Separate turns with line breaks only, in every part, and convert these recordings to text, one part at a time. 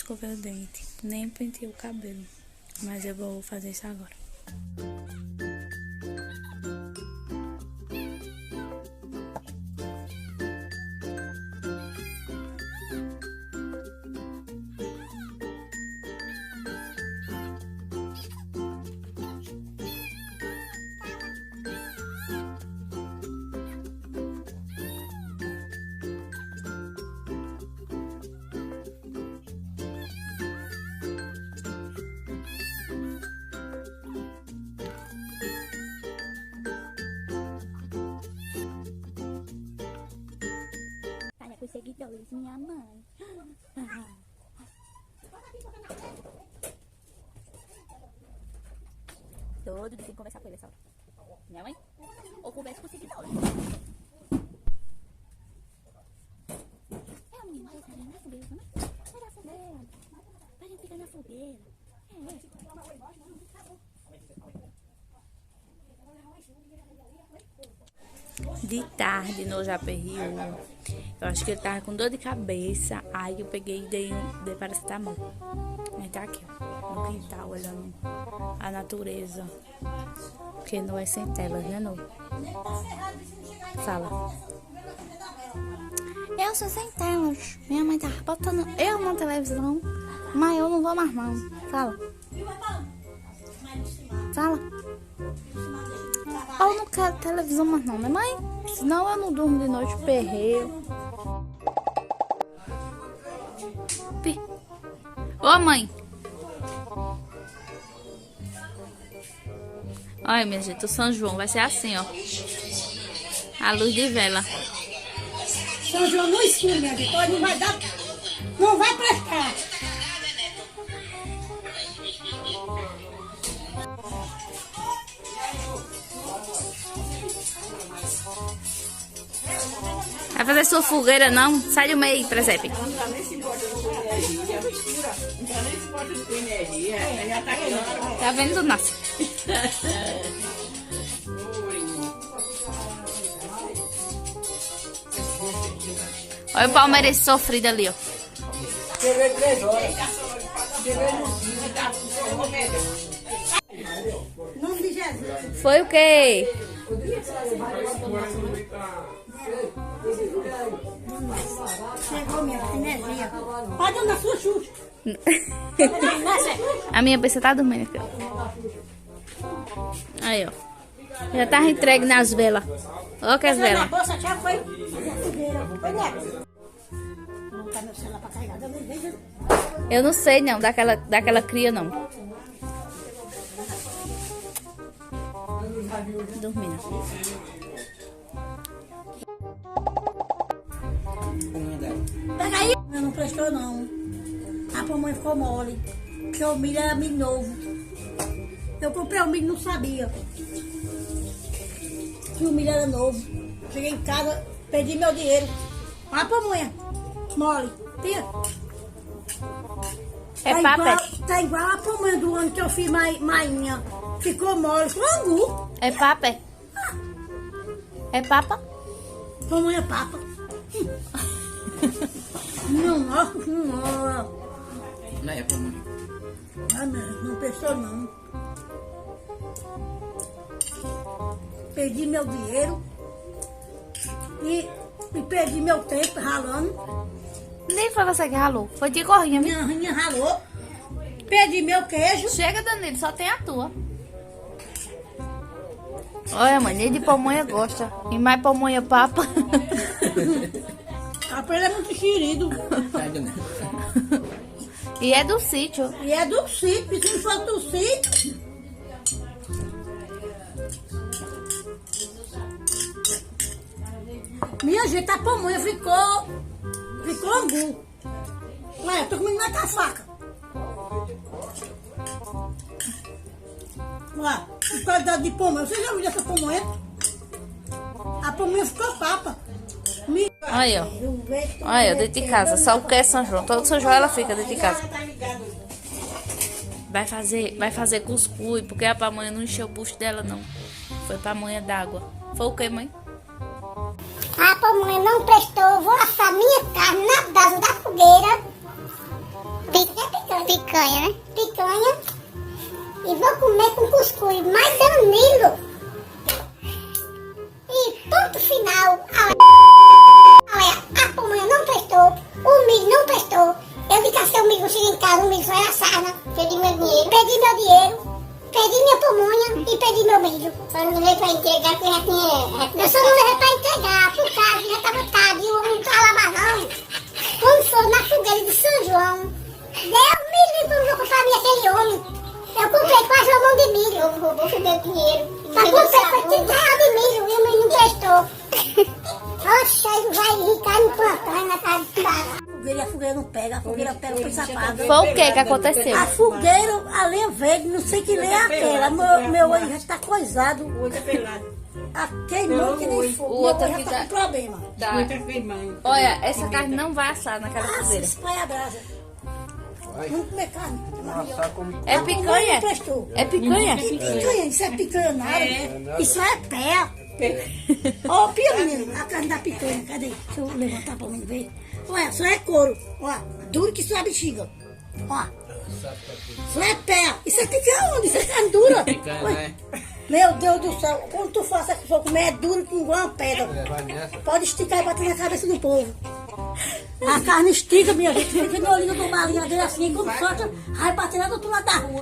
escovei o dente, nem pentei o cabelo. Mas eu vou fazer isso agora.
Os seguidores, minha mãe. Todo dia tem que conversar com ele essa hora. Minha mãe? Ou conversa com os seguidores. É, menina, vai sair na fogueira, né? Vai na fogueira. Vai ficar na fogueira.
De tarde no Japerriú, eu acho que ele tava com dor de cabeça. Aí eu peguei e dei paracetamol. Ele tá aqui, ó, no quintal, olhando a natureza. Porque não é sem telas, né, não? Fala.
Eu sou sem telas. Minha mãe tá botando eu na televisão, mas eu não vou mais não. Fala. Fala. Eu não quero televisão mais não, né, mãe? Senão eu não durmo de noite, perreio.
Ô, mãe! Olha, minha gente, o São João vai ser assim, ó. A luz de vela.
São João no escuro, minha gente. Não vai dar. Não vai prestar.
Vai fazer sua fogueira, não? Sai do meio, presépio. Tá vendo, nossa? Olha o palmeirense sofrido ali, ó.
Nome de Jesus.
Foi o quê?
Chegou minha energia. Pode na sua Xuxa.
A minha pensa tá dormindo aqui, ó. Aí, ó. Já tava entregue nas velas. Ó que as
Minha
velas.
bolsa já foi. Foi nela. Não tá meu celular pra carregar. Eu nem vejo.
Eu não sei, não. Daquela cria, não. Dormindo.
Pega aí. Não prestou, não. A pamonha ficou mole. Porque o milho era milho novo. Eu comprei o milho e não sabia que o milho era novo. Cheguei em casa, perdi meu dinheiro. Olha a pamonha. Mole. Tia.
É papo?
Tá igual a pamonha do ano que eu fiz mainha. Ficou mole. Ficou angu.
É papa? É papa?
Pamonha papa. Não, nossa senhora.
Não é pamonha.
Ah, não pensou não. Perdi meu dinheiro e perdi meu tempo ralando.
Nem foi você que ralou. Foi de corrinha, viu?
Minha rinha ralou. Perdi meu queijo.
Chega, Danilo. Só tem a tua. Olha, mãe. Nem de pamonha gosta. E mais pamonha papa.
A pele é muito querido.
E é do sítio.
E é do sítio. Se não for do sítio. Minha gente, a pamonha ficou angu. Ué, tô comendo mais com a faca. Ué, que qualidade de pamonha. Você já viu essa pamonha? A pamonha ficou papa.
Olha, ó. Olha, dentro de casa. Só porque é São João. Todo São João ela fica dentro de casa. Vai fazer cuscuz, porque a pamonha não encheu o bucho dela, não. Foi pamonha d'água. Foi o que, mãe?
A pamonha não prestou, vou assar minha carne na brasa da fogueira.
Picanha, né?
Picanha. E vou comer com cuscuz. Mas Danilo. E ponto final. Olha, a pamonha não prestou. O milho não prestou. Eu de caçar o milho, cheguei em casa, o milho foi assado. Perdi meu dinheiro. Perdi minha pamonha e perdi meu milho. Só não levei pra entregar, porque já tinha... Eu só não levei pra entregar, por causa já tava tarde, o homem não tava lá não. Quando foi na fogueira de São João, Deus me livre, não vou comprar aquele homem. Eu comprei quase um mão de milho. Eu roubou com meu dinheiro. Mas comprei foi 30 reais de milho e o milho não prestou. Oxa, ele vai rir, cai no plantão na casa de casa.
A fogueira não pega, a fogueira pega, foi apaga.
Foi o que aconteceu?
A fogueira, a lenha verde, não sei que lenha é aquela. Meu olho já está coisado.
O outro é pelado.
Queimou que nem fogo.
O outro
Meu
aqui
olho já
dá-
tá com problema.
Tá.
O outro é queimando.
Olha, essa carne não vai assar naquela
Ah, se
fogueira.
espalha a brasa. Vamos comer carne.
Assar como
É
Não
picanha?
prestou.
É picanha?
Que picanha? Isso é picanha nada. Isso é pé. Ó, pia, menino. A carne da picanha. Cadê? Deixa eu levantar pra mim ver. Olha, só é couro. Ó, duro que só a bexiga. Ó. Só é pé. Isso é picanha onde? Isso é carne dura.
picanha,
Oi.
né?
Meu Deus do céu. Quando tu faça que for comer, é duro que igual uma pedra.
Vai nessa.
Pode esticar e bater na cabeça do povo. A carne estica, minha gente. Fica no olhinho do balinha dele assim, quando solta, vai bater lá do outro lado da rua.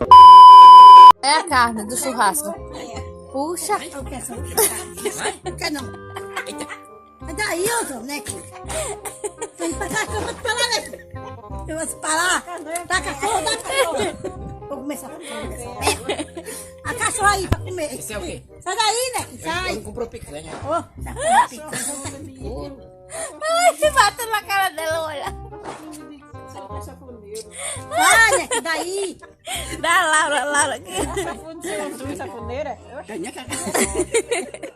É a carne do churrasco. Puxa.
Eu quero essa carne. Não quer não. Mas daí, ô, Zão, né, filho? Vem pra cá que eu vou te falar, né, filho? Eu vou te falar. Dá cachorro, dá cachorro. Vou comer essa porra. A cachorra aí pra comer.
Isso é o quê?
Sai daí, né?
Ele
Sai.
não comprou picanha.
Ô, essa porra picanha.
Ai, se bate na cara dela, olha.
Sai, né? Daí.
Dá Laura.
Safoneira?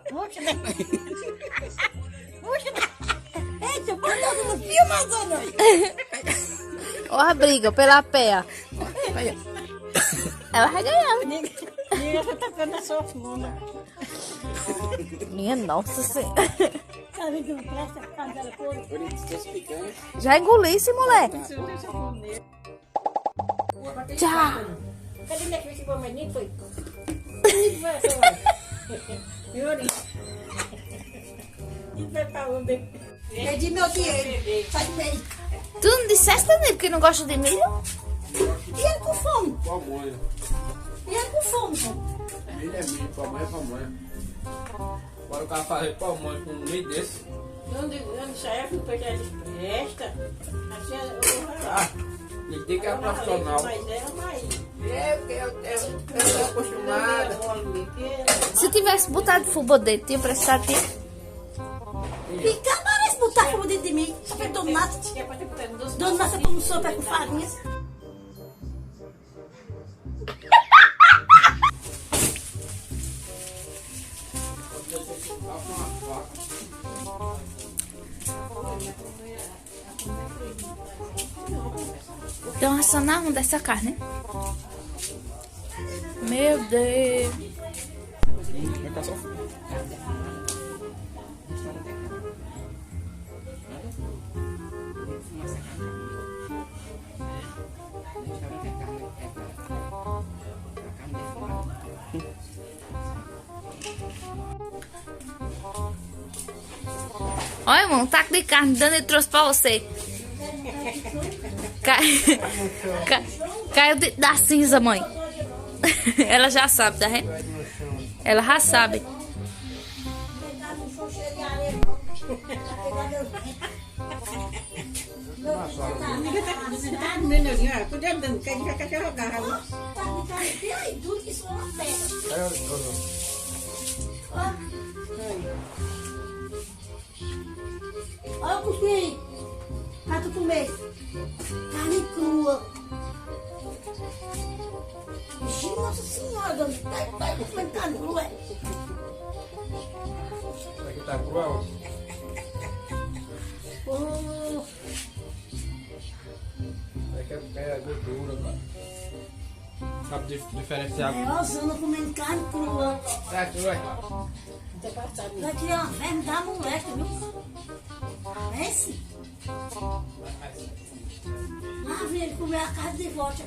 Puxa, né? Puxa, né? Eita, bota no filme, dona.
Ó a briga pela pé.
Aí,
Ela vai ganhando.
Ninguém tá tocando a sua funda.
Minha nossa senhora.
Tá vendo que não presta? A carne dela toda.
por isso que esse picanha.
Já engolisse, moleque. Tchau.
Cadê minha filha que foi mais bonito? Foi? Bonito foi essa hora. Yuri. E vai pra onde?
Perdi meu dinheiro. Sai do meio.
Tu não disseste, Danilo, que não gosta de milho?
E ele com fome?
Pamonha.
E ele com fome, pô.
Milho é milho, pamonha é pamonha. Agora o cara fazer pamonha com um meio desse.
Onde saiu que o peixe presta?
Tá? Me diga que é profissional.
Mas era mais.
Eu tô acostumada.
Se tivesse botado fubá dentro, tinha prestado tempo.
E cá parece botar fome dentro de mim. Porque Dona Massa, Dona Massa come sopa com farinha.
Então é só na onda dessa carne. Meu Deus.
Vai caçar o
Olha, irmão, um taco de carne Dani trouxe pra você. Caiu da cinza, mãe. Ela já sabe, tá vendo? Ela já sabe.
Podia andando, que a gente vai cachorro agarra.
E aí, tudo que isso é uma pedra. Olha o cuscuz aí. Pra tu comer. Carne crua. Ixi, nossa senhora, Dona. Tá comendo carne crua.
Aqui tá cruel.
Oh,
Aqui é gordura, cara. Sabe diferenciar?
é osando comendo carne crua.
É, tu vai.
Vai tirar uma verme da moleque, viu? Esse? Lá vem ele comer a carne de volta.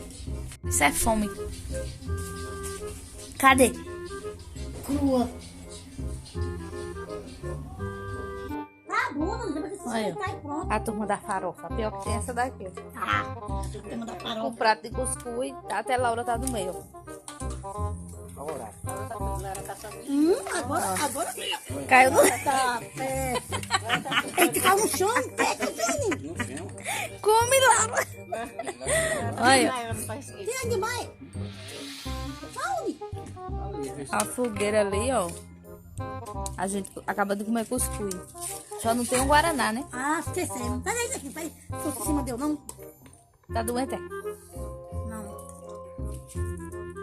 Isso é fome. Cadê?
Crua. Tá bom, não lembra que você
Olha.
tá e pronto.
A turma da farofa. Pior que tem essa daqui.
Ah, tem que mandar
O
farofa.
prato de cuscuz, até Laura tá no meio.
Agora
Caiu no...
tá pé. Ele tá no chão, pega, Dani.
Come, Laura. Olha,
Tem animais. Aonde?
a fogueira ali, ó. A gente acaba de comer cuscuz. Só não tem um guaraná, né?
Ah, esquecemos. Peraí, daqui, peraí. Fosse em cima deu, não?
Tá doente, é?
Não.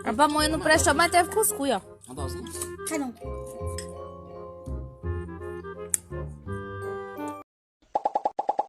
A pamonha não prestou, mas teve cuscuz, ó.
Uma dosinha?
Quer não?